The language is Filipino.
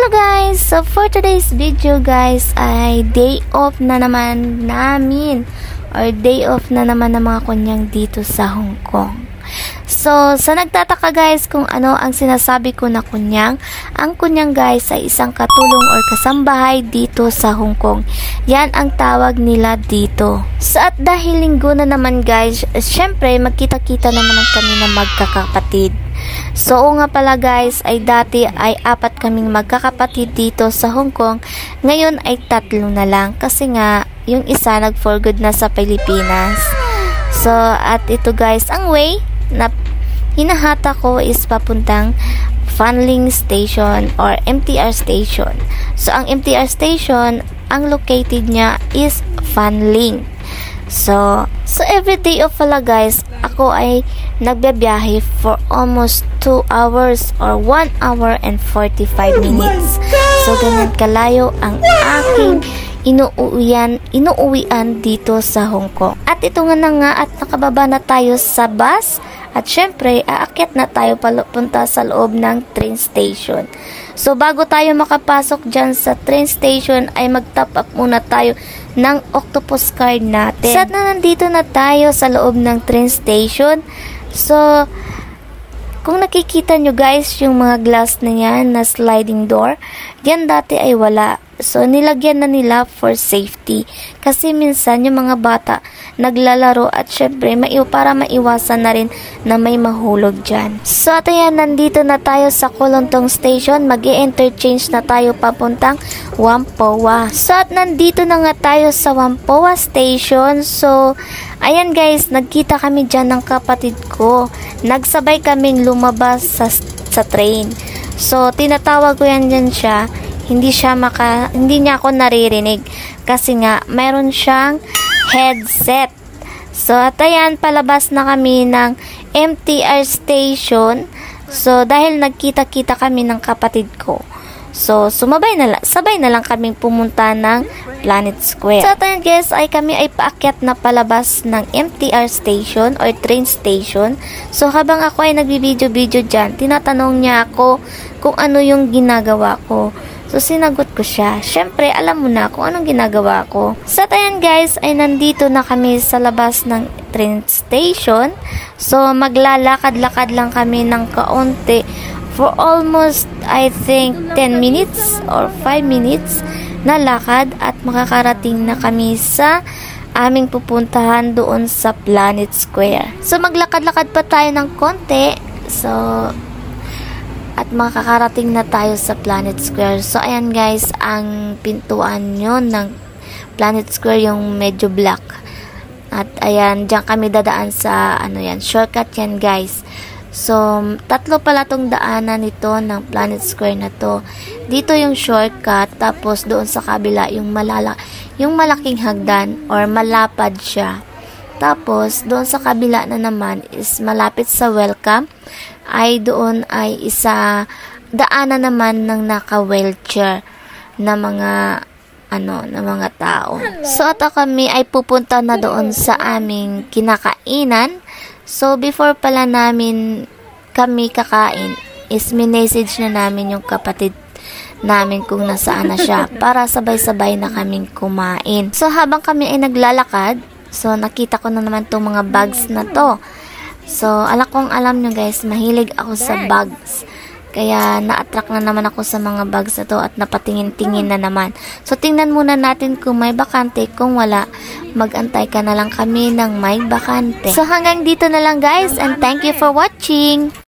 Hello guys! So for today's video guys ay day off na naman namin or day off na naman ng mga kunyang dito sa Hong Kong. So sa nagtataka guys kung ano ang sinasabi ko na kunyang, ang kunyang guys ay isang katulong or kasambahay dito sa Hong Kong. Yan ang tawag nila dito. So at dahil linggo na naman guys, syempre magkita-kita naman ang kami na magkakapatid. So nga pala guys ay dati ay 4 kaming magkakapatid dito sa Hong Kong. Ngayon ay 3 na lang kasi nga yung isa nag for good na sa Pilipinas. So at ito guys ang way na hinahata ko is papuntang Fanling Station or MTR Station. So ang MTR Station ang located niya is Fanling. So every day of pala guys, ako ay nagbibiyahe for almost 2 hours or 1 hour and 45 minutes. So ganyan kalayo ang aking inuuwian dito sa Hong Kong. At ito nga na nga at nakababa na tayo sa bus. At syempre, aakyat na tayo papunta sa loob ng train station. So, bago tayo makapasok dyan sa train station, ay mag-top up muna tayo ng octopus card natin. So, na nandito na tayo sa loob ng train station. So, kung nakikita nyo guys, yung mga glass na yan na sliding door, yan dati ay wala. So, nilagyan na nila for safety. Kasi minsan, yung mga bata naglalaro at syempre, para maiwasan na rin na may mahulog dyan. So, at ayan, nandito na tayo sa Kolontong Station. Mag-i-interchange na tayo papuntang Whampoa. So, at nandito na nga tayo sa Whampoa Station. So, ayan guys, nagkita kami dyan ng kapatid ko. Nagsabay kaming lumabas sa train. So, tinatawag ko yan dyan siya. Hindi niya ako naririnig kasi nga mayroon siyang headset. So at ayan, palabas na kami ng MTR station. So dahil nagkita-kita kami ng kapatid ko. So sabay na lang kaming pumunta ng Planet Square. So ayan guys, kami ay paakyat na palabas ng MTR station or train station. So habang ako ay nagbibideo-video dyan, tinatanong niya ako kung ano yung ginagawa ko. So, sinagot ko siya. Syempre, alam mo na kung anong ginagawa ko. So, ayan guys, ay nandito na kami sa labas ng train station. So, maglalakad-lakad lang kami ng kaunti for almost, I think, 10 minutes or 5 minutes na lakad at makakarating na kami sa aming pupuntahan doon sa Planet Square. So, maglakad-lakad pa tayo ng konti. So, at makakarating na tayo sa Planet Square. So, ayan guys, ang pintuan yun ng Planet Square, yung medyo black. At ayan, dyan kami dadaan sa, shortcut yan guys. So, 3 pala tong daanan nito ng Planet Square na to. Dito yung shortcut, tapos doon sa kabila, yung malaking hagdan or malapad siya. Tapos, doon sa kabila na naman is malapit sa welcome. Ay doon ay isa daanan naman ng naka-wheelchair na mga tao. So at kami ay pupunta na doon sa aming kinakainan. So before pala kami kakain is minessage na namin yung kapatid namin kung nasaan na siya para sabay-sabay na kaming kumain. So habang kami ay naglalakad, so nakita ko na naman itong mga bags na to. So, alam nyo guys, mahilig ako sa bags. Kaya, na-attract na naman ako sa mga bags na to at napatingin-tingin na naman. So, tingnan muna natin kung may bakante. Kung wala, mag-antay ka na lang kami ng may bakante. So, hanggang dito na lang guys and thank you for watching!